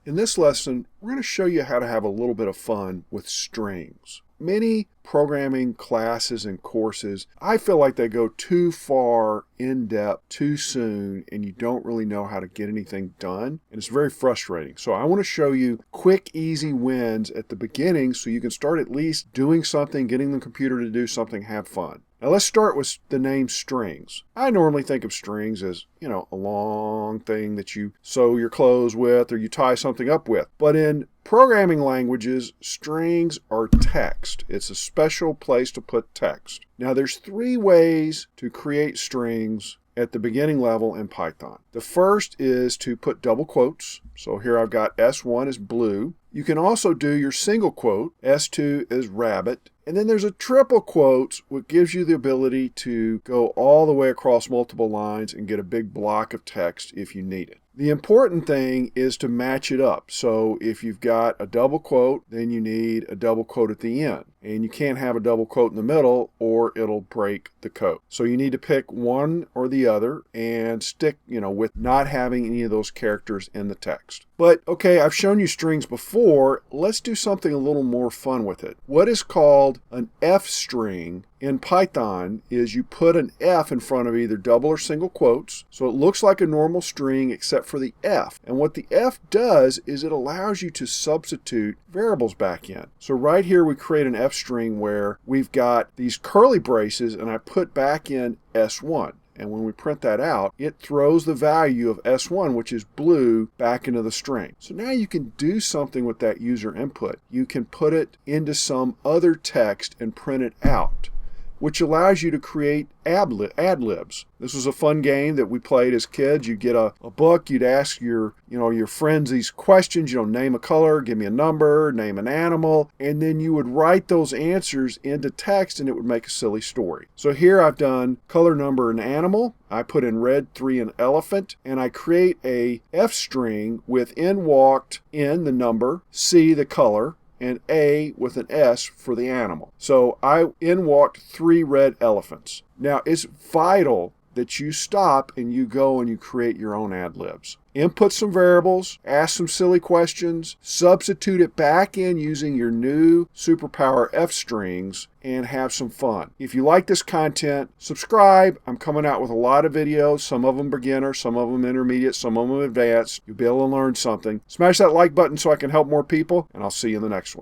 In this lesson, we're going to show you how to have a little bit of fun with strings. Many programming classes and courses, I feel like they go too far in depth too soon and you don't really know how to get anything done, and it's very frustrating. So I want to show you quick, easy wins at the beginning so you can start at least doing something, getting the computer to do something, have fun. Now let's start with the name strings. I normally think of strings as, a long thing that you sew your clothes with or you tie something up with. But in programming languages, strings are text. It's a special place to put text. Now there's 3 ways to create strings at the beginning level in Python. The first is to put double quotes. So here I've got S1 is blue. You can also do your single quote, S2 is rabbit. And then there's a triple quotes, which gives you the ability to go all the way across multiple lines and get a big block of text if you need it. The important thing is to match it up. So if you've got a double quote, then you need a double quote at the end. And you can't have a double quote in the middle or it'll break the code. So you need to pick one or the other and stick, with not having any of those characters in the text. But okay, I've shown you strings before. Let's do something a little more fun with it. What is called an F string in Python is you put an F in front of either double or single quotes. So it looks like a normal string except for the F. And what the F does is it allows you to substitute variables back in. So right here we create an F string where we've got these curly braces and I put back in S1. And when we print that out, it throws the value of S1, which is blue, back into the string. So now you can do something with that user input. You can put it into some other text and print it out, which allows you to create ad-libs. This was a fun game that we played as kids. You'd get a book, you'd ask your friends these questions, name a color, give me a number, name an animal, and then you would write those answers into text and it would make a silly story. So here I've done color, number, and animal. I put in red 3 an elephant, and I create a F string with N walked, N the number, C the color, and A with an S for the animal. So I walked 3 red elephants. Now it's vital that you stop and you go and you create your own ad-libs. Input some variables, ask some silly questions, substitute it back in using your new superpower F strings, and have some fun. If you like this content, subscribe. I'm coming out with a lot of videos, some of them beginner, some of them intermediate, some of them advanced. You'll be able to learn something. Smash that like button so I can help more people, and I'll see you in the next one.